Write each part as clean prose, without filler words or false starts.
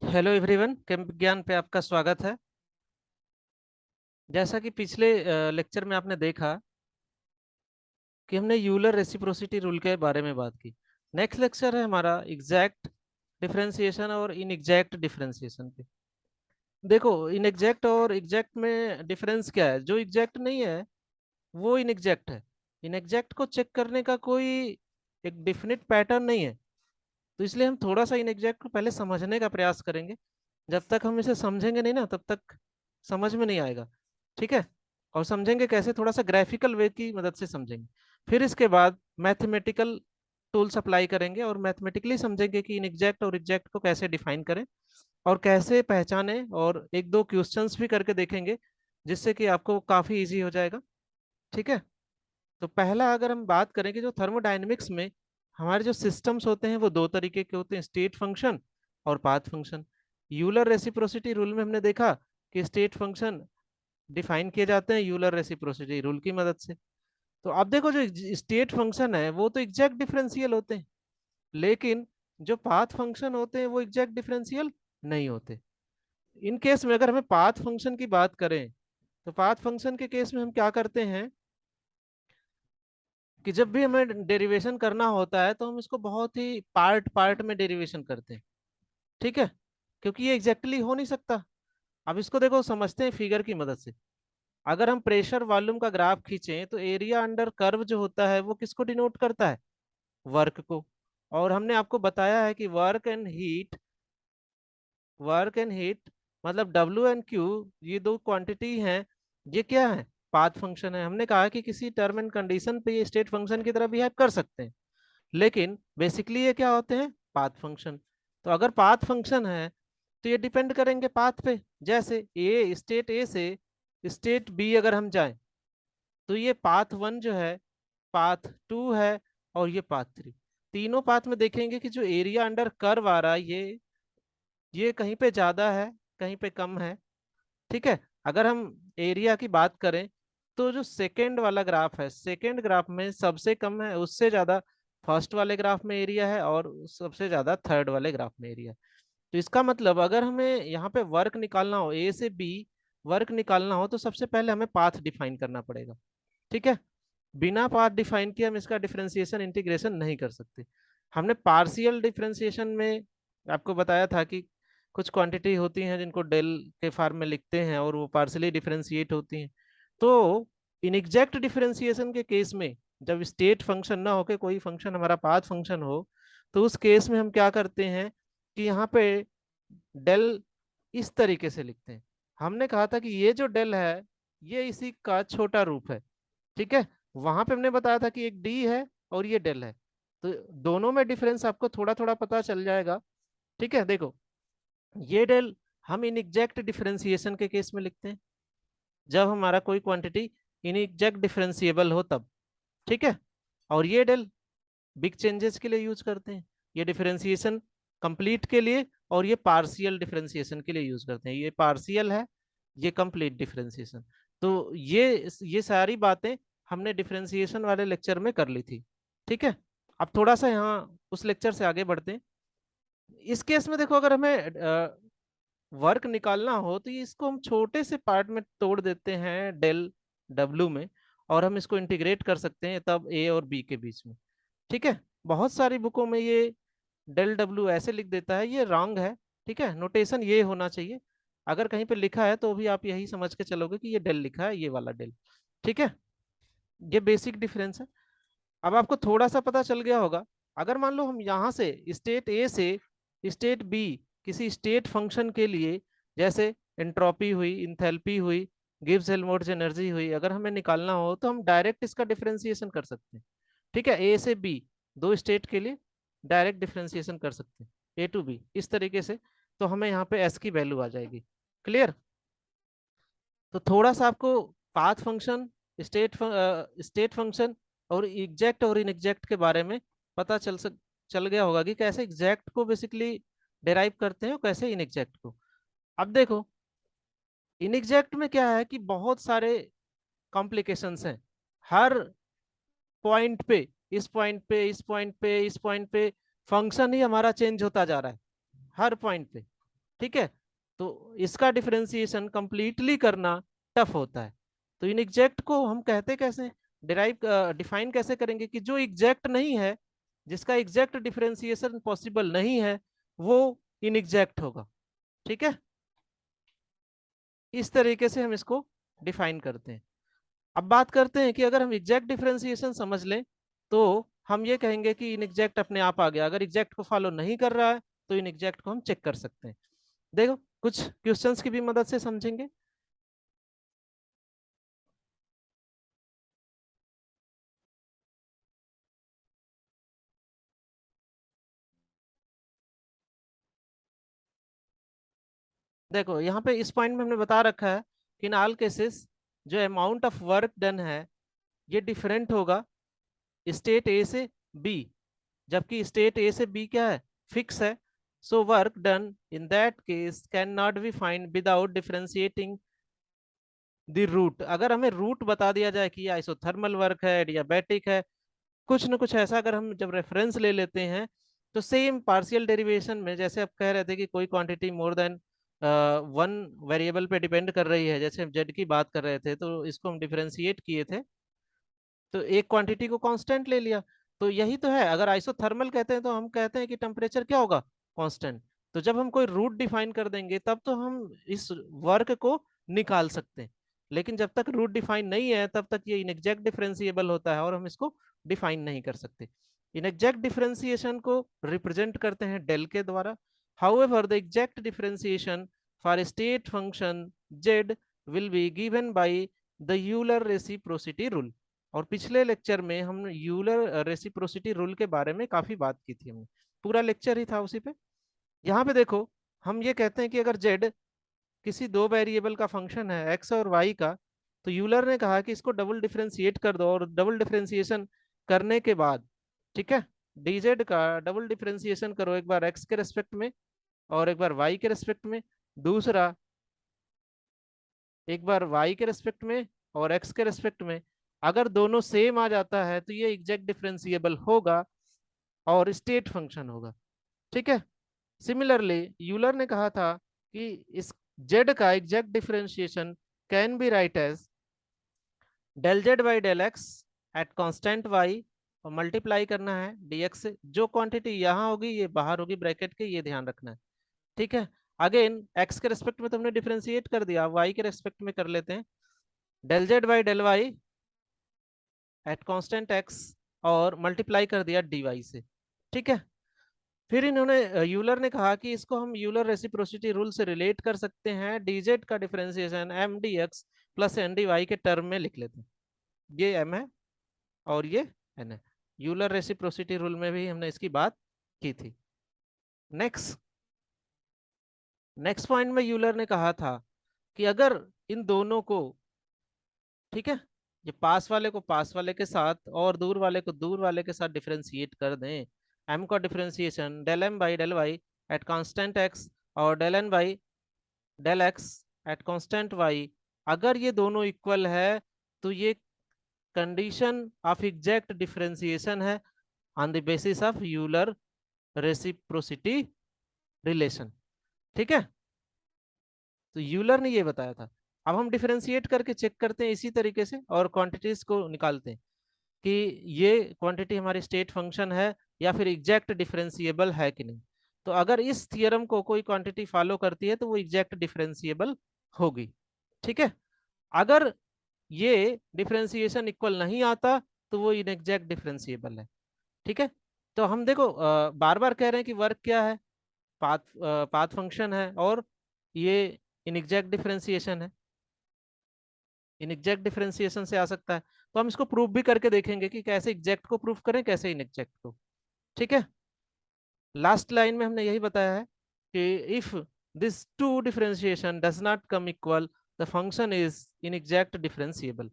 Hello everyone, केम विज्ञान पे आपका स्वागत है। जैसा कि पिछले लेक्चर में आपने देखा कि हमने यूलर रेसिप्रोसिटी रूल के बारे में बात की। नेक्स्ट लेक्चर है हमारा एग्जैक्ट डिफरेंशिएशन और इनएग्जैक्ट डिफरेंशिएशन पे। देखो, इनएग्जैक्ट और एग्जैक्ट में डिफरेंस क्या है। जो एग्जैक्ट नहीं है वो इनएग्जैक्ट है। इनएग्जैक्ट को चेक करने का कोई एक डिफिनिट पैटर्न नहीं है। तो इसलिए हम थोड़ा सा इनएग्जैक्ट को पहले समझने का प्रयास करेंगे। जब तक हम इसे समझेंगे नहीं ना, तब तक समझ में नहीं आएगा। ठीक है। और समझेंगे कैसे, थोड़ा सा ग्राफिकल वे की मदद से समझेंगे। फिर इसके बाद मैथमेटिकल टूल्स अप्लाई करेंगे और मैथमेटिकली समझेंगे कि इनएग्जैक्ट और एग्जैक्ट को कैसे डिफाइन करें और कैसे पहचाने, और एक दो क्वेश्चंस भी करके देखेंगे जिससे कि आपको काफी इजी हो जाएगा। ठीक है। तो पहला अगर हम बात करें कि जो थर्मोडायनेमिक्स में हमारे जो सिस्टम्स होते हैं वो दो तरीके के होते हैं, स्टेट फंक्शन और path function. Euler reciprocity rule में हमने देखा कि स्टेट फंक्शन डिफाइन किए जाते हैं यूलर रेसिप्रोसिटी रूल की मदद से। तो अब देखो, जो स्टेट फंक्शन है वो तो एग्जैक्ट डिफरेंशियल होते हैं, लेकिन जो पाथ फंक्शन होते हैं वो एग्जैक्ट डिफरेंशियल नहीं होते। इन केस में अगर हमें पाथ फंक्शन की बात करें तो पाथ फंक्शन के केस में हम क्या करते हैं कि जब भी हमें डेरिवेशन करना होता है तो हम इसको बहुत ही पार्ट पार्ट में डेरिवेशन करते हैं। ठीक है। क्योंकि ये एग्जैक्टली हो नहीं सकता। अब इसको देखो, समझते हैं फिगर की मदद से। अगर हम प्रेशर वॉल्यूम का ग्राफ खींचें तो एरिया अंडर कर्व जो होता है वो किसको डिनोट करता है? वर्क को। और हमने आपको बताया है कि वर्क एंड हीट मतलब डब्ल्यू एंड क्यू, ये दो क्वांटिटी हैं। ये क्या है? पाथ फंक्शन है। हमने कहा कि किसी टर्म एंड कंडीशन पे ये स्टेट फंक्शन की तरह बिहेव कर सकते हैं, लेकिन बेसिकली ये क्या होते हैं? Path function. तो अगर पाथ फंक्शन है तो ये डिपेंड करेंगे पाथ पे। जैसे ए, स्टेट ए से स्टेट बी अगर हम जाएं तो ये पाथ वन जो है, पाथ टू है, और ये पाथ थ्री। तीनों पाथ में देखेंगे कि जो एरिया अंडर कर्व आ रहा है ये कहीं पे ज्यादा है, कहीं पे कम है। ठीक है। अगर हम एरिया की बात करें तो जो सेकेंड वाला ग्राफ है, सेकेंड ग्राफ में सबसे कम है, उससे ज्यादा फर्स्ट वाले ग्राफ में एरिया है, और सबसे ज्यादा थर्ड वाले ग्राफ में एरिया है। तो इसका मतलब अगर हमें यहाँ पे वर्क निकालना हो, ए से बी वर्क निकालना हो, तो सबसे पहले हमें पाथ डिफाइन करना पड़ेगा। ठीक है। बिना पाथ डिफाइन किए हम इसका डिफरेंशिएशन इंटीग्रेशन नहीं कर सकते। हमने पार्शियल डिफरेंशिएशन में आपको बताया था कि कुछ क्वांटिटी होती हैं जिनको डेल के फॉर्म में लिखते हैं और वो पार्शियली डिफरेंशिएट होती हैं। तो इनएग्जैक्ट डिफरेंशिएशन के केस में, जब स्टेट फंक्शन ना होके कोई फंक्शन हमारा पाथ फंक्शन हो, तो उस केस में हम क्या करते हैं कि यहाँ पे डेल इस तरीके से लिखते हैं। हमने कहा था कि ये जो डेल है ये इसी का छोटा रूप है। ठीक है। वहां पे हमने बताया था कि एक डी है और ये डेल है। तो दोनों में डिफरेंस आपको थोड़ा थोड़ा पता चल जाएगा। ठीक है। देखो, ये डेल हम इनएग्जैक्ट डिफरेंशिएशन के केस में लिखते हैं, जब हमारा कोई क्वांटिटी इनएग्जैक्ट डिफरेंशिएबल हो तब। ठीक है। और ये डेल बिग चेंजेस के लिए यूज करते हैं, ये डिफरेंशिएशन कंप्लीट के लिए, और ये पार्शियल डिफरेंशिएशन के लिए यूज करते हैं। ये पार्शियल है, ये कंप्लीट डिफरेंशिएशन। तो ये सारी बातें हमने डिफरेंशिएशन वाले लेक्चर में कर ली थी। ठीक है। अब थोड़ा सा यहाँ उस लेक्चर से आगे बढ़ते हैं। इस केस में देखो, अगर हमें वर्क निकालना हो तो ये इसको हम छोटे से पार्ट में तोड़ देते हैं डेल डब्ल्यू में, और हम इसको इंटीग्रेट कर सकते हैं तब ए और बी के बीच में। ठीक है। बहुत सारी बुकों में ये डेल डब्ल्यू ऐसे लिख देता है, ये रॉन्ग है। ठीक है। नोटेशन ये होना चाहिए। अगर कहीं पे लिखा है तो भी आप यही समझ के चलोगे कि ये डेल लिखा है, ये वाला डेल। ठीक है। ये बेसिक डिफरेंस है। अब आपको थोड़ा सा पता चल गया होगा। अगर मान लो हम यहाँ से स्टेट ए से स्टेट बी किसी स्टेट फंक्शन के लिए, जैसे एंट्रोपी हुई, इंथैल्पी हुई, गिब्स हेल्महोल्ट्ज एनर्जी हुई, अगर हमें निकालना हो तो हम डायरेक्ट इसका डिफरेंशिएशन कर सकते हैं। ठीक है। ए से बी दो स्टेट के लिए डायरेक्ट डिफरेंशिएशन कर सकते हैं, ए टू बी इस तरीके से। तो हमें यहाँ पे एस की वैल्यू आ जाएगी। क्लियर? तो थोड़ा सा आपको पाथ फंक्शन, स्टेट फंक्शन और एग्जैक्ट और इनएग्जैक्ट के बारे में पता चल गया होगा कि कैसे एग्जैक्ट को बेसिकली डिराइव करते हैं और कैसे इनएग्जैक्ट को। अब देखो, इनएग्जैक्ट में क्या है कि बहुत सारे कॉम्प्लिकेशंस हैं। हर पॉइंट पे, इस पॉइंट पे, इस पॉइंट पे, इस पॉइंट पे फंक्शन ही हमारा चेंज होता जा रहा है, हर पॉइंट पे। ठीक है, तो इसका डिफरेंशिएशन कंप्लीटली करना टफ होता है। तो इनएग्जैक्ट को हम कहते कैसे, डिराइव डिफाइन कैसे करेंगे कि जो एग्जैक्ट नहीं है, जिसका एग्जैक्ट डिफरेंशिएशन पॉसिबल नहीं है, वो इनएग्जैक्ट होगा। ठीक है, इस तरीके से हम इसको डिफाइन करते हैं। अब बात करते हैं कि अगर हम एग्जैक्ट डिफरेंशिएशन समझ लें तो हम ये कहेंगे कि इनएग्जैक्ट अपने आप आ गया। अगर एग्जैक्ट को फॉलो नहीं कर रहा है तो इनएग्जैक्ट को हम चेक कर सकते हैं। देखो कुछ क्वेश्चंस की भी मदद से समझेंगे। देखो यहाँ पे इस पॉइंट में हमने बता रखा है कि इन ऑल केसेस जो अमाउंट ऑफ वर्क डन है ये डिफरेंट होगा स्टेट ए से बी, जबकि स्टेट ए से बी क्या है, फिक्स है। So work done in that case can not be find without differentiating the root. अगर हमें रूट बता दिया जाए कि आइसोथर्मल वर्क है, एडियाबैटिक है, कुछ न कुछ ऐसा अगर हम जब रेफरेंस ले लेते हैं, तो सेम पार्शियल डेरिवेशन में जैसे आप कह रहे थे कि कोई quantity more than one variable पे डिपेंड कर रही है, जैसे हम जेड की बात कर रहे थे तो इसको हम डिफरेंशिएट किए थे, तो एक क्वांटिटी को कांस्टेंट ले लिया। तो यही तो है, अगर आइसोथर्मल कहते हैं तो हम कहते हैं कि टेम्परेचर क्या होगा, कांस्टेंट। तो जब हम कोई रूट डिफाइन कर देंगे तब तो हम इस वर्क को निकाल सकते हैं, लेकिन जब तक रूट डिफाइन नहीं है तब तक ये इनएग्जैक्ट डिफरेंशिएबल होता है और हम इसको डिफाइन नहीं कर सकते। इनएग्जैक्ट डिफरेंशिएशन को रिप्रेजेंट करते हैं डेल के द्वारा। However the exact differentiation for state function Z will be given by the Euler reciprocity rule. और पिछले लेक्चर में हम यूलर रेसिप्रोसिटी रूल के बारे में काफी बात की थी, हमने पूरा लेक्चर ही था उसी पे। यहाँ पे देखो हम ये कहते हैं कि अगर जेड किसी दो वेरिएबल का फंक्शन है एक्स और वाई का, तो यूलर ने कहा कि इसको डबल डिफरेंशिएट कर दो, और डबल डिफरेंशिएशन करने के बाद, ठीक है, डीजेड का डबल डिफरेंशिएशन करो, एक बार एक्स के रेस्पेक्ट में और एक बार वाई के रेस्पेक्ट में, दूसरा एक बार वाई के रेस्पेक्ट में और एक्स के रेस्पेक्ट में। अगर दोनों सेम आ जाता है तो ये एग्जैक्ट डिफरेंशिएबल होगा और स्टेट फंक्शन होगा। ठीक है, सिमिलरली यूलर ने कहा था कि इस जेड का exact differentiation can be write as del Z by del X at constant Y, और मल्टीप्लाई करना है dx से। जो क्वांटिटी यहाँ होगी ये बाहर होगी ब्रैकेट के, ये ध्यान रखना है। ठीक है, अगेन एक्स के रेस्पेक्ट में तुमने डिफरेंशिएट कर दिया, वाई के रेस्पेक्ट में कर लेते हैं del Z by del Y at constant X, और मल्टीप्लाई कर दिया dy से। ठीक है, फिर इन्होंने यूलर ने कहा कि इसको हम यूलर रेसिप्रोसिटी रूल से रिलेट कर सकते हैं, dz का differentiation M D X plus N D Y के टर्म में लिख लेते हैं। ये m है और ये n है। यूलर रेसिप्रोसिटी रूल में भी हमने इसकी बात की थी। नेक्स्ट नेक्स्ट पॉइंट में यूलर ने कहा था कि अगर इन दोनों को, ठीक है, ये पास वाले को पास वाले के साथ और दूर वाले को दूर वाले के साथ डिफरेंशिएट कर दें, m का differentiation del m by del Y at constant x और del n by del x at constant y, अगर ये दोनों इक्वल है तो ये कंडीशन ऑफ एग्जैक्ट डिफरेंशिएशन है on the basis of Euler reciprocity relation. ठीक है, तो यूलर ने ये बताया था। अब हम डिफरेंशिएट करके चेक करते हैं इसी तरीके से और क्वांटिटीज को निकालते हैं कि ये क्वांटिटी हमारी स्टेट फंक्शन है या फिर एग्जैक्ट डिफरेंशिएबल है कि नहीं। तो अगर इस थियरम को कोई क्वांटिटी फॉलो करती है तो वो एग्जैक्ट डिफरेंशिएबल होगी। ठीक है, अगर ये डिफरेंशिएशन इक्वल नहीं आता तो वो इनएग्जैक्ट डिफरेंशिएबल है। ठीक है, तो हम देखो बार बार कह रहे हैं कि वर्क क्या है, पाथ पाथ फंक्शन है, और ये इनएग्जैक्ट डिफरेंशिएशन है, इनएग्जैक्ट डिफरेंशिएशन से आ सकता है। तो हम इसको प्रूफ भी करके देखेंगे कि कैसे एग्जैक्ट को प्रूफ करें, कैसे इनएग्जैक्ट को। ठीक है, लास्ट लाइन में हमने यही बताया है कि if this two differentiation does not come equal the function is inexact differentiable.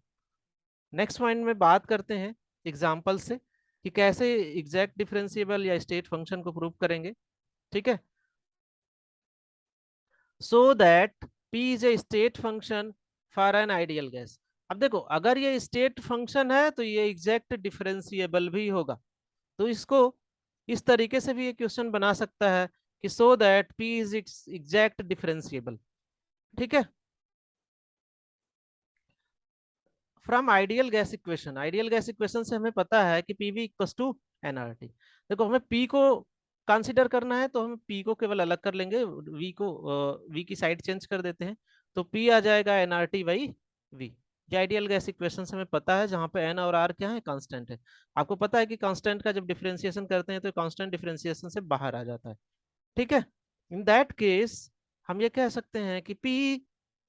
Next point में बात करते हैं एग्जांपल से कि कैसे एग्जैक्ट डिफरेंशिएबल या स्टेट फंक्शन को प्रूफ करेंगे। ठीक है, so that p is a state function for an ideal gas। अब देखो अगर ये स्टेट फंक्शन है तो ये एग्जैक्ट डिफरेंशिएबल भी होगा। तो इसको इस तरीके से भी ये क्वेश्चन बना सकता है कि so that P is it's exact differentiable. ठीक है। फ्रॉम आइडियल गैस इक्वेशन से हमें पता है कि पीवी इक्वल्स टू एनआरटी। देखो हमें पी को कंसीडर करना है तो हम पी को केवल अलग कर लेंगे, वी को वी की साइड चेंज कर देते हैं, तो पी आ जाएगा एनआरटी बाई वी। ये आइडियल गैस इक्वेशन से हमें पता है, जहां पे एन और आर क्या है, कांस्टेंट है। आपको पता है कि कांस्टेंट का जब डिफरेंशिएशन करते हैं तो कांस्टेंट डिफरेंशिएशन से बाहर आ जाता है। ठीक है। इन दैट केस हम ये कह सकते हैं कि P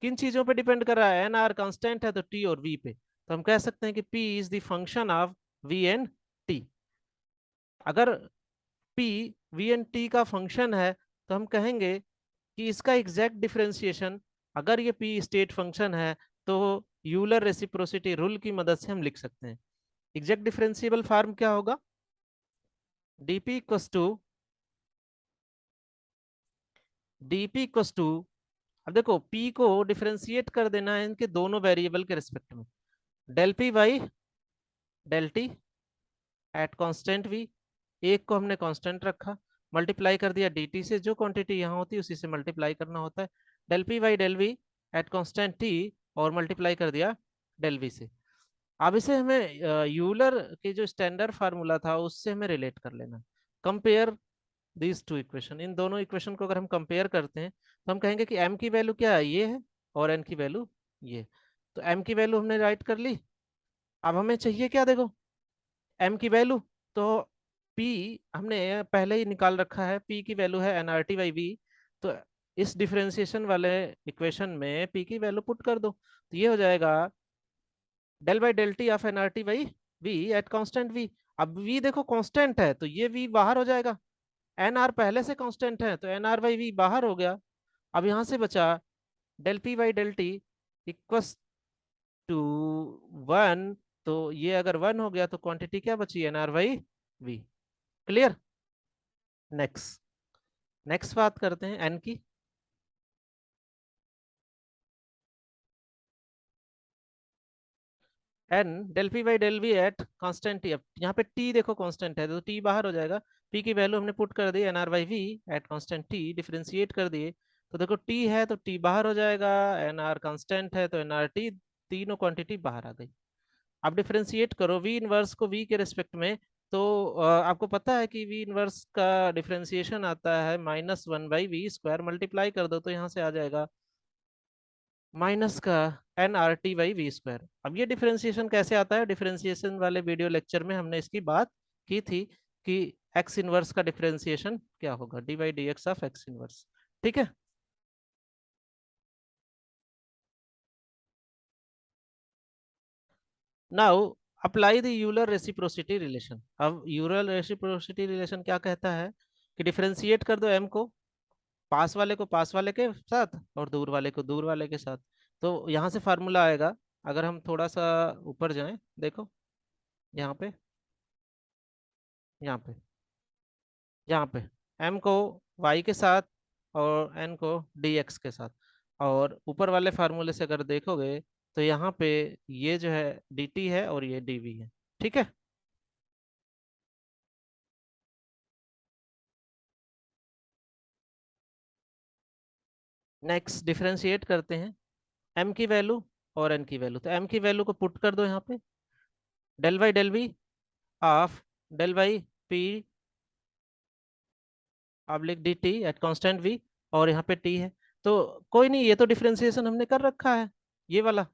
किन चीजों पे डिपेंड कर रहा है, एन आर कांस्टेंट है तो T और V पे, तो हम कह सकते हैं कि P is the function of V and T। अगर P V एंड T का फंक्शन है तो हम कहेंगे कि इसका एग्जैक्ट डिफरेंशिएशन, अगर ये P स्टेट फंक्शन है तो यूलर रेसिप्रोसिटी रूल की मदद से हम लिख सकते हैं। एग्जैक्ट डिफरेंशिएबल फॉर्म क्या होगा, dp equals to dp equals to, अब देखो P को डिफरेंशिएट कर देना है इनके दोनों वेरिएबल के रिस्पेक्ट में, del P by del T at constant V. एक को हमने कांस्टेंट रखा, मल्टीप्लाई कर दिया dt से, जो क्वांटिटी यहाँ होती है उसी से मल्टीप्लाई करना होता है, del P by del V at constant T, और मल्टीप्लाई कर दिया डेल वी से। अब इसे हमें यूलर के जो स्टैंडर्ड फार्मूला था उससे हमें रिलेट कर लेना। कंपेयर दीज टू इक्वेशन, इन दोनों इक्वेशन को अगर हम कंपेयर करते हैं तो हम कहेंगे कि m की वैल्यू क्या है, ये है, और n की वैल्यू ये। तो m की वैल्यू हमने राइट कर ली। अब हमें चाहिए क्या, देखो m की वैल्यू, तो p हमने पहले ही निकाल रखा है, p की वैल्यू है nRT बाई v। तो इस डिफरेंशिएशन वाले इक्वेशन में p की वैल्यू पुट कर दो, तो ये हो जाएगा del by del T of nRT by v at constant v। अब v देखो कांस्टेंट है तो ये v बाहर हो जाएगा, एन आर पहले से कांस्टेंट है तो एन आर बाई वी बाहर हो गया। अब यहां से बचा del P by del T equals to 1, तो ये अगर 1 हो गया तो क्वांटिटी क्या बची, N R by V. Clear. Next next बात करते हैं एन की। N del P by del V at constant T, अब यहाँ पे टी देखो कांस्टेंट है तो टी बाहर हो जाएगा, पी की वैल्यू हमने पुट कर दी N R by V at constant T, differentiate कर दिए तो देखो टी है तो टी बाहर हो जाएगा, एन आर कांस्टेंट है तो एन आर टी, तीनों क्वांटिटी बाहर आ गई। आप डिफरेंशिएट करो वी इनवर्स को वी के रिस्पेक्ट में, तो आपको पता है कि वी इनवर्स का डिफरेंशिएशन आता है -1/v², मल्टीप्लाई कर दो तो यहाँ से आ जाएगा माइनस का nRT/v²। अब ये डिफरेंशिएशन कैसे आता है, डिफरेंशिएशन वाले वीडियो लेक्चर में हमने इसकी बात की थी कि एक्स इनवर्स का डिफरेंशिएशन क्या होगा, dy/dx ऑफ एक्स इनवर्स। ठीक है। Now apply the Euler reciprocity relation. अब यूलर रेसिप्रोसिटी रिलेशन क्या कहता है कि डिफरेंशिएट कर दो m को, पास वाले को पास वाले के साथ और दूर वाले को दूर वाले के साथ, तो यहाँ से फार्मूला आएगा। अगर हम थोड़ा सा ऊपर जाएं, देखो यहाँ पे, यहाँ पे, यहाँ पे m को y के साथ और n को dx के साथ, और ऊपर वाले फार्मूले से अगर देखोगे तो यहाँ पे ये जो है dt है और ये dv है। ठीक है। नेक्स्ट डिफरेंशिएट करते हैं m की वैल्यू और n की वैल्यू, तो m की वैल्यू को पुट कर दो यहाँ पे, del by del V of del by P public D T at constant V, और यहाँ पे टी है। तो कोई नहीं, ये तो डिफरेंशिएशन हमने कर रखा है, ये वाला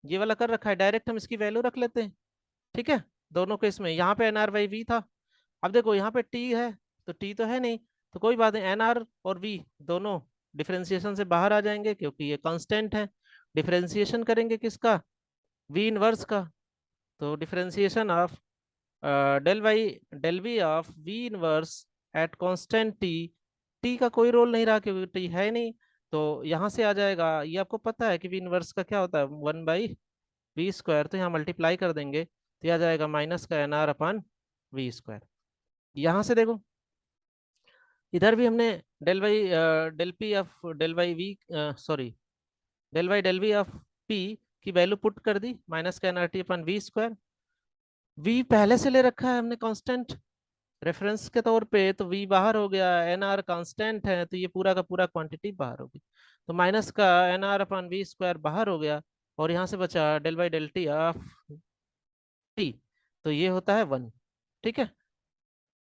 ये वाला कर रखा है, डायरेक्ट हम इसकी वैल्यू रख लेते हैं। ठीक है। दोनों केस में यहाँ पे एन आर बाई वी था, अब देखो यहाँ पे टी है तो टी तो है नहीं, तो कोई बात नहीं, एन आर और वी दोनों डिफरेंशिएशन से बाहर आ जाएंगे क्योंकि ये कांस्टेंट है। डिफरेंशिएशन करेंगे किसका, वी इनवर्स का, तो differentiation of del by del V of V inverse at constant T, T का कोई रोल नहीं रहा क्योंकि टी है नहीं, तो यहाँ से आ जाएगा, ये आपको पता है कि वी इनवर्स का क्या होता है 1/v², तो यहाँ मल्टीप्लाई कर देंगे तो आ जाएगा माइनस का एन आर अपन v²। यहाँ से देखो इधर भी हमने del by del P of del by V, sorry del by del V of P की वैल्यू पुट कर दी, माइनस का N R T upon V. V पहले से ले रखा है हमने कांस्टेंट, रेफरेंस के तौर पे तो वी बाहर हो गया, एन आर कांस्टेंट है, तो ये पूरा का पूरा क्वांटिटी बाहर हो गई। तो माइनस का N R upon V square बाहर हो गया, और यहाँ से बचा del by del T of T, तो ये होता है 1। ठीक है,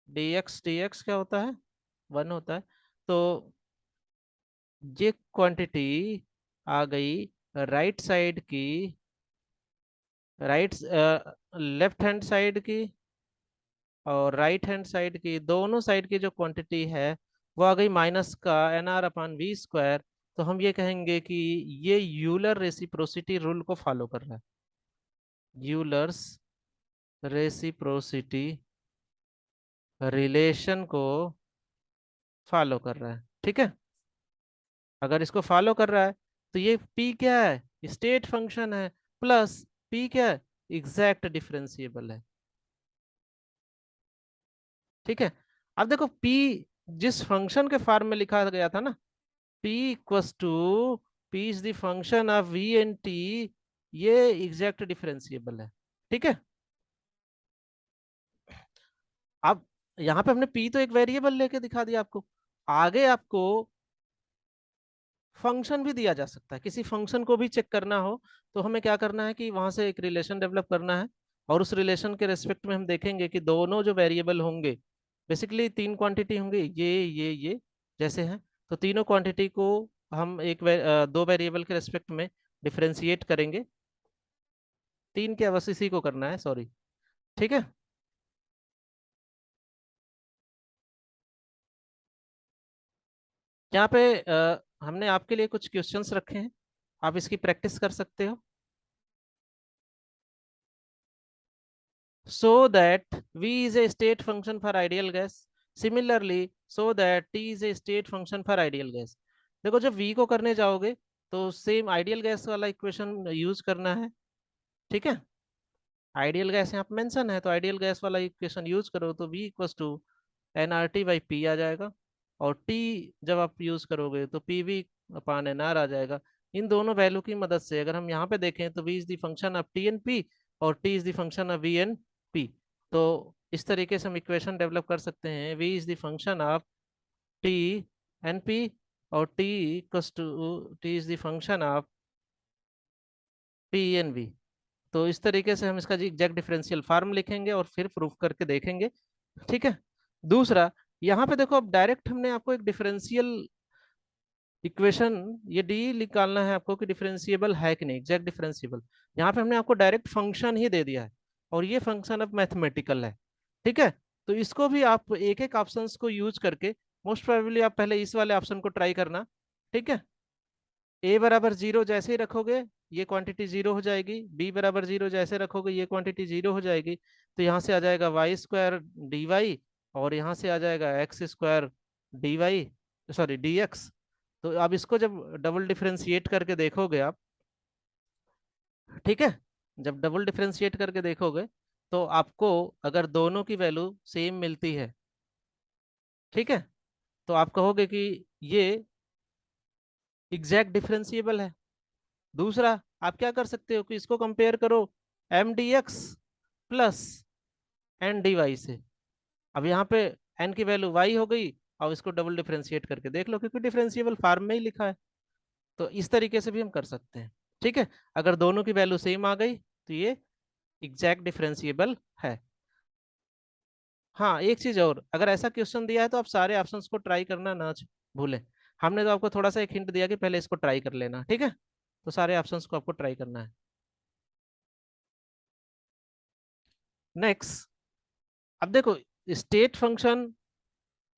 डी एक्स क्या होता है, 1 होता है। तो ये क्वांटिटी आ गई राइट साइड की, राइट लेफ्ट हैंड साइड की और राइट हैंड साइड की, दोनों साइड की जो क्वांटिटी है वो आ गई माइनस का N R upon V square. तो हम ये कहेंगे कि ये यूलर रेसिप्रोसिटी रूल को फॉलो कर रहा है, यूलर्स रेसिप्रोसिटी रिलेशन को फॉलो कर रहा है। ठीक है, अगर इसको फॉलो कर रहा है तो ये p क्या है, स्टेट फंक्शन है, प्लस p क्या है, एग्जैक्ट डिफरेंशिएबल है। ठीक है, अब देखो p जिस फंक्शन के फॉर्म में लिखा गया था ना, p equals to p is the function of v and t, ये एग्जैक्ट डिफरेंशिएबल है। ठीक है, अब यहाँ पे हमने p तो एक वेरिएबल लेके दिखा दिया आपको, आगे आपको फंक्शन भी दिया जा सकता है, किसी फंक्शन को भी चेक करना हो तो हमें क्या करना है कि वहां से एक रिलेशन डेवलप करना है, और उस रिलेशन के रेस्पेक्ट में हम देखेंगे कि दोनों जो वेरिएबल होंगे, बेसिकली तीन क्वांटिटी होंगे, ये जैसे हैं, तो तीनों क्वांटिटी को हम दो वेरिएबल के रेस्पेक्ट में डिफरेंशिएट करेंगे। तीन क्या, बस इसी को करना है, सॉरी। ठीक है, यहाँ पे हमने आपके लिए कुछ क्वेश्चंस रखे हैं, आप इसकी प्रैक्टिस कर सकते हो। So that V is a state function for ideal gas. Similarly, so that T is a state function for ideal gas. देखो जब V को करने जाओगे तो सेम आइडियल गैस वाला इक्वेशन यूज करना है। ठीक है, आइडियल गैस यहाँ पे मेंशन है, तो आइडियल गैस वाला इक्वेशन यूज करो तो V equals to N R T by P आ जाएगा, और T जब आप यूज करोगे तो P V upon N R आ जाएगा। इन दोनों वैल्यू की मदद से अगर हम यहाँ पे देखें तो V is the function of T and P, और T is the function of V and P. तो इस तरीके से हम इक्वेशन डेवलप कर सकते हैं, V is the function of T and P, और T equals to T is the function of P and V. तो इस तरीके से हम इसका जी एग्जैक्ट डिफरेंशियल फार्म लिखेंगे और फिर प्रूफ करके देखेंगे। ठीक है, दूसरा, यहाँ पे देखो अब डायरेक्ट हमने आपको एक डिफरेंशियल इक्वेशन, ये डी निकालना है आपको कि डिफरेंशिएबल है कि नहीं, एग्जैक्ट डिफरेंशिएबल। यहाँ पे हमने आपको डायरेक्ट फंक्शन ही दे दिया है, और ये फंक्शन अब मैथमेटिकल है। ठीक है, तो इसको भी आप एक एक ऑप्शंस को यूज करके, मोस्ट प्रोबेबली आप पहले इस वाले ऑप्शन को ट्राई करना। ठीक है, ए बराबर जीरो जैसे ही रखोगे ये क्वांटिटी जीरो हो जाएगी, बी बराबर जीरो जैसे रखोगे ये क्वांटिटी जीरो हो जाएगी, तो यहाँ से आ जाएगा वाई स्क्वायर डी वाई, और यहाँ से आ जाएगा X square D Y, sorry D X. तो अब इसको जब डबल डिफरेंशिएट करके देखोगे आप, ठीक है, जब डबल डिफरेंशिएट करके देखोगे तो आपको अगर दोनों की वैल्यू सेम मिलती है, ठीक है, तो आप कहोगे कि ये एग्जैक्ट डिफरेंशिएबल है। दूसरा, आप क्या कर सकते हो कि इसको कंपेयर करो M D X plus N D Y से। अब यहाँ पे एन की वैल्यू वाई हो गई, और इसको डबल डिफरेंशिएट करके देख लो, क्योंकि डिफरेंशिएबल फार्म में ही लिखा है। तो इस तरीके से भी हम कर सकते हैं। ठीक है, अगर दोनों की वैल्यू सेम आ गई तो ये एग्जैक्ट डिफरेंशिएबल है। हाँ, एक चीज और, अगर ऐसा क्वेश्चन दिया है तो आप सारे ऑप्शंस को ट्राई करना ना भूलें। हमने तो आपको थोड़ा सा एक हिंट दिया कि पहले इसको ट्राई कर लेना। ठीक है, तो सारे ऑप्शंस को आपको ट्राई करना है। नेक्स्ट, अब देखो, स्टेट फंक्शन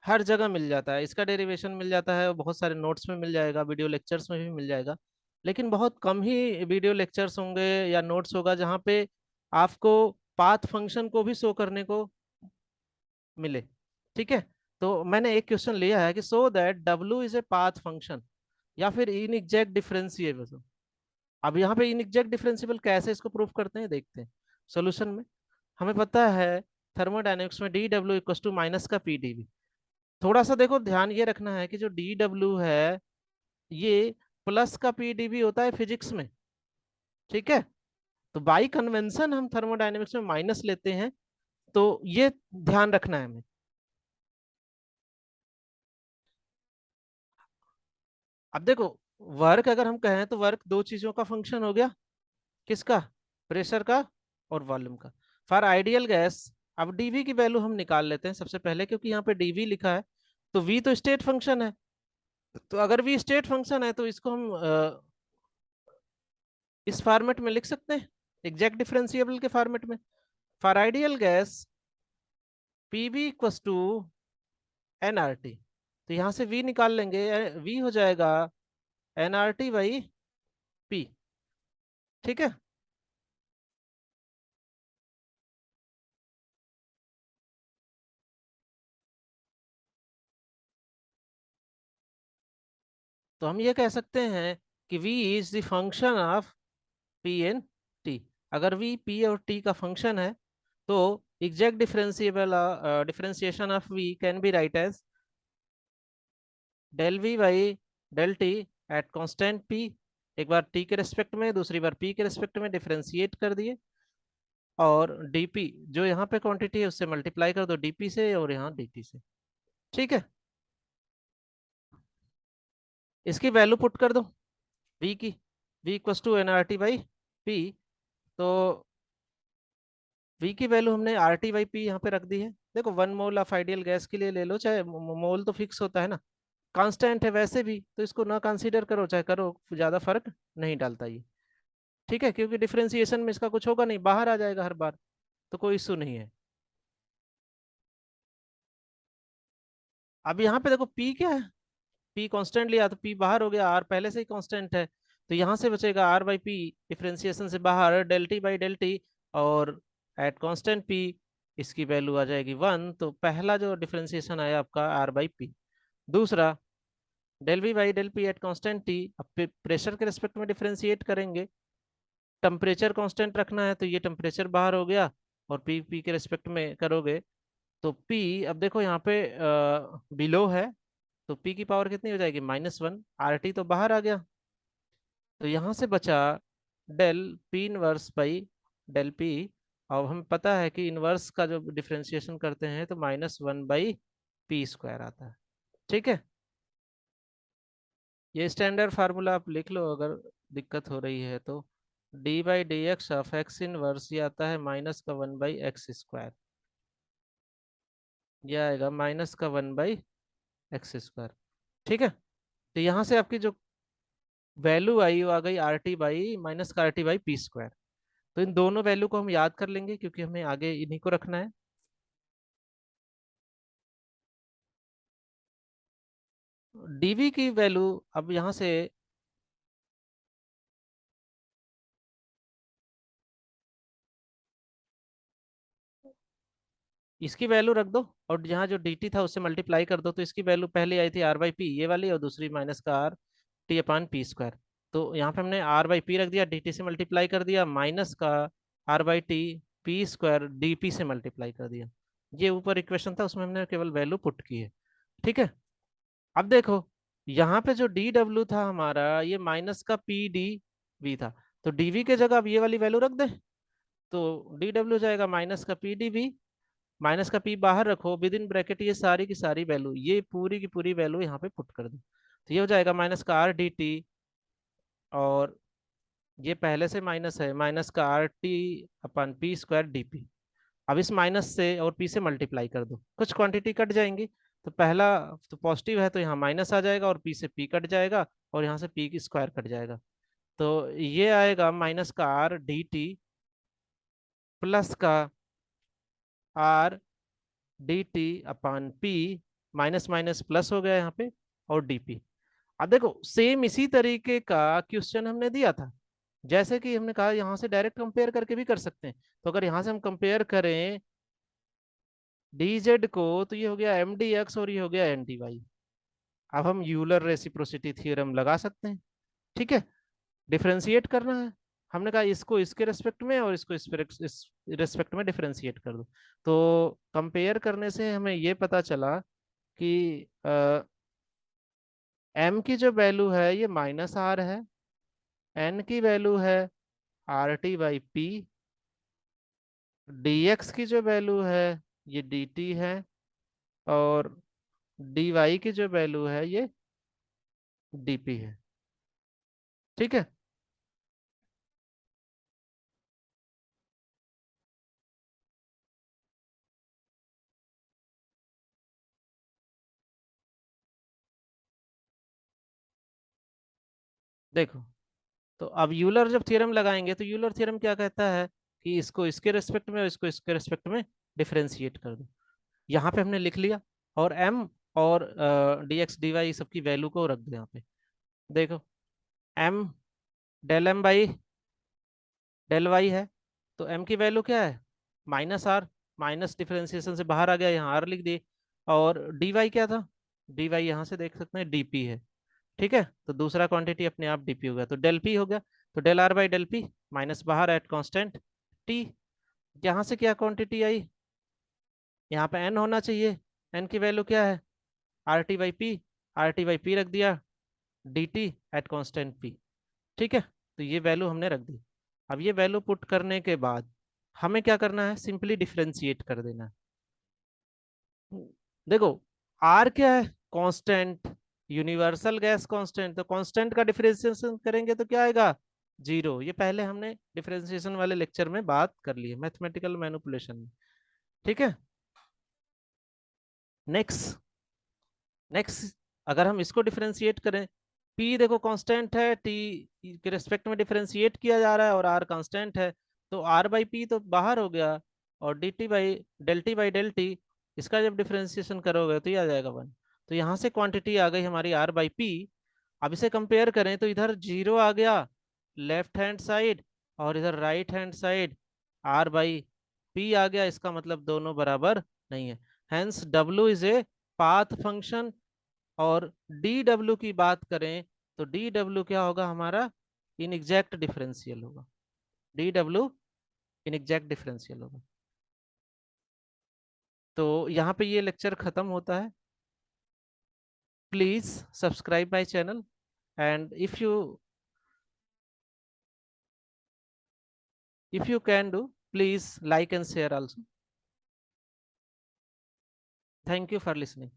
हर जगह मिल जाता है, इसका डेरिवेशन मिल जाता है, बहुत सारे नोट्स में मिल जाएगा, वीडियो लेक्चर्स में भी मिल जाएगा, लेकिन बहुत कम ही वीडियो लेक्चर्स होंगे या नोट्स होगा जहाँ पे आपको पाथ फंक्शन को भी शो करने को मिले। ठीक है, तो मैंने एक क्वेश्चन लिया है कि so that W is a path function, या फिर इन एग्जैक्ट डिफरेंशिएबल। अब यहाँ पे इन एग्जैक्ट डिफरेंशिएबल कैसे इसको प्रूफ करते हैं, देखते हैं सोल्यूशन में। हमें पता है थर्मोडायनेमिक्स में D W equal to minus का पी डी। थोड़ा सा देखो ध्यान ये रखना है कि जो डी डब्ल्यू है ये प्लस का पीडीबी होता है फिजिक्स में। ठीक है, तो बाई कन्वेंशन हम थर्मोडायनेमिक्स में माइनस लेते हैं, तो ये ध्यान रखना है हमें। अब देखो, वर्क अगर हम कहें तो वर्क दो चीजों का फंक्शन हो गया। किसका? प्रेशर का और वॉल्यूम का। फॉर आइडियल गैस, अब डीवी की वैल्यू हम निकाल लेते हैं सबसे पहले, क्योंकि यहाँ पे डीवी लिखा है, तो वी तो स्टेट फंक्शन है। तो अगर वी स्टेट फंक्शन है तो इसको हम इस फॉर्मेट में लिख सकते हैं, एग्जैक्ट डिफरेंशिएबल के फॉर्मेट में। For ideal gas P V equals to N R T, तो यहाँ से वी निकाल लेंगे, वी हो जाएगा N R T by P. ठीक है। तो हम ये कह सकते हैं कि v is the function of p and t। अगर v p और t का फंक्शन है तो exact differentiable differentiation of v can be write as del v by del t at constant p। एक बार t के रेस्पेक्ट में, दूसरी बार p के रेस्पेक्ट में डिफरेंशिएट कर दिए, और dp जो यहाँ पे क्वांटिटी है उससे मल्टीप्लाई कर दो dp से, और यहाँ dt से। ठीक है। इसकी वैल्यू पुट कर दो v की, v equals to N R T by P. तो v की वैल्यू हमने आर टी बाई पी यहाँ पे रख दी है। देखो 1 मोल ऑफ आइडियल गैस के लिए ले लो, चाहे मोल तो फिक्स होता है ना, कांस्टेंट है वैसे भी, तो इसको ना कंसीडर करो चाहे करो, ज्यादा फर्क नहीं डालता ये। ठीक है, क्योंकि डिफरेंशिएशन में इसका कुछ होगा नहीं, बाहर आ जाएगा हर बार, तो कोई इशू नहीं है। अब यहाँ पे देखो p क्या है, p कांस्टेंट लिया तो p बाहर हो गया, r पहले से ही कांस्टेंट है, तो यहाँ से बचेगा r बाई पी, डिफरेंशिएशन से बाहर del T by del T, और एट कांस्टेंट p इसकी वैल्यू आ जाएगी 1। तो पहला जो डिफरेंशिएशन आया आपका r बाई पी। दूसरा del V by del P at constant T, अब प्रेशर के रिस्पेक्ट में डिफरेंशिएट करेंगे, टेम्परेचर कांस्टेंट रखना है तो ये टेम्परेचर बाहर हो गया, और पी के रिस्पेक्ट में करोगे तो p, अब देखो यहाँ पे बिलो है, तो p की पावर कितनी हो जाएगी -1, आर टी तो बाहर आ गया, तो यहाँ से बचा del P inverse by del P. अब हमें पता है कि इनवर्स का जो डिफरेंशिएशन करते हैं तो -1 बाई पी स्क्वायर आता है। ठीक है। ये स्टैंडर्ड फार्मूला आप लिख लो अगर दिक्कत हो रही है तो। D by D x of x inverse ये आता है माइनस का 1/x², ये आएगा -1/x²। ठीक है। तो यहाँ से आपकी जो वैल्यू आई वो आ गई आर टी बाई माइनस का are T by P square. तो इन दोनों वैल्यू को हम याद कर लेंगे क्योंकि हमें आगे इन्हीं को रखना है। डीवी की वैल्यू अब यहाँ से, इसकी वैल्यू रख दो, और यहाँ जो dt था उससे मल्टीप्लाई कर दो, तो इसकी वैल्यू पहले आई थी आर बाई पी ये वाली, और दूसरी माइनस का R T upon P square. तो यहाँ पे हमने आर बाई पी रख दिया, dt से मल्टीप्लाई कर दिया, माइनस का R by T P square D P से मल्टीप्लाई कर दिया। ये ऊपर इक्वेशन था उसमें हमने केवल वैल्यू पुट की है। ठीक है। अब देखो यहाँ पे जो डी डब्ल्यू था हमारा, ये माइनस का पी डी वी था, तो डीवी के जगह अब ये वाली वैल्यू रख दे, तो डी डब्ल्यू जाएगा माइनस का पी डी वी, माइनस का पी बाहर रखो, विद इन ब्रैकेट ये सारी की सारी वैल्यू, ये पूरी की पूरी वैल्यू यहाँ पे पुट कर दो, तो ये हो जाएगा माइनस का आर डी टी, और ये पहले से माइनस है, माइनस का are T upon P square D P. अब इस माइनस से और पी से मल्टीप्लाई कर दो, कुछ क्वांटिटी कट जाएंगी, तो पहला तो पॉजिटिव है तो यहाँ माइनस आ जाएगा, और पी से पी कट जाएगा, और यहाँ से पी की स्क्वायर कट जाएगा, तो ये आएगा माइनस का आर डी टी प्लस का R D T upon P, minus minus plus हो गया यहाँ पे, और डीपी। अब देखो सेम इसी तरीके का क्वेश्चन हमने दिया था, जैसे कि हमने कहा यहाँ से डायरेक्ट कंपेयर करके भी कर सकते हैं। तो अगर यहाँ से हम कंपेयर करें डी जेड को, तो ये हो गया एम डी एक्स और ये हो गया एन डी वाई। अब हम यूलर रेसिप्रोसिटी थ्योरम लगा सकते हैं। ठीक है। डिफरेंशिएट करना है, हमने कहा इसको इसके रेस्पेक्ट में और इसको इस रेस्पेक्ट में डिफरेंशिएट कर दो। तो कंपेयर करने से हमें ये पता चला कि एम की जो वैल्यू है ये माइनस आर है, एन की वैल्यू है are T by P, D x की जो वैल्यू है ये डी टी है, और डी वाई की जो वैल्यू है ये डीपी है। ठीक है। देखो, तो अब यूलर जब थ्योरम लगाएंगे तो यूलर थ्योरम क्या कहता है कि इसको इसके रेस्पेक्ट में और इसको इसके रेस्पेक्ट में डिफरेंशिएट कर दो। यहाँ पे हमने लिख लिया, और एम और डी एक्स डी वाई सबकी वैल्यू को रख दो यहाँ पे। देखो, M del M by del Y है, तो एम की वैल्यू क्या है, माइनस आर। माइनस डिफरेंशिएशन से बाहर आ गया, यहाँ आर लिख दिए। और डी वाई क्या था, डी वाई यहाँ से देख सकते हैं डीपी है। ठीक है, तो दूसरा क्वांटिटी अपने आप डीपी हो गया, तो डेल पी हो गया। तो del R by del P minus बाहर एट कांस्टेंट टी। यहाँ से क्या क्वांटिटी आई, यहाँ पे एन होना चाहिए। एन की वैल्यू क्या है, are T by P. Are T by P रख दिया, D T at constant P. ठीक है, तो ये वैल्यू हमने रख दी। अब ये वैल्यू पुट करने के बाद हमें क्या करना है, सिंपली डिफरेंशिएट कर देना है। देखो, आर क्या है, कांस्टेंट, यूनिवर्सल गैस कांस्टेंट, तो कांस्टेंट का डिफरेंशिएशन करेंगे तो क्या आएगा, जीरो। ये पहले हमने डिफरेंशिएशन वाले लेक्चर में बात कर ली है, मैथमेटिकल मैनिपुलेशन में। ठीक है। नेक्स्ट, नेक्स्ट, अगर हम इसको डिफरेंशिएट करें, पी देखो कांस्टेंट है, टी के रिस्पेक्ट में डिफरेंशिएट किया जा रहा है और आर कांस्टेंट है, तो आर बाई पी तो बाहर हो गया, और D T by del T, इसका जब डिफरेंशिएशन करोगे तो ये आ जाएगा वन। तो यहाँ से क्वांटिटी आ गई हमारी आर बाई पी। अब इसे कंपेयर करें तो इधर जीरो आ गया लेफ्ट हैंड साइड, और इधर right hand side are by P आ गया। इसका मतलब दोनों बराबर नहीं है, hence W is a path function. और डी डब्ल्यू की बात करें तो डी डब्ल्यू क्या होगा हमारा, इनएग्जैक्ट डिफरेंशियल होगा। डी डब्ल्यू इनएग्जैक्ट डिफरेंशियल होगा। तो यहाँ पे ये लेक्चर खत्म होता है। Please subscribe my channel, and if you can do, please like and share also. Thank you for listening.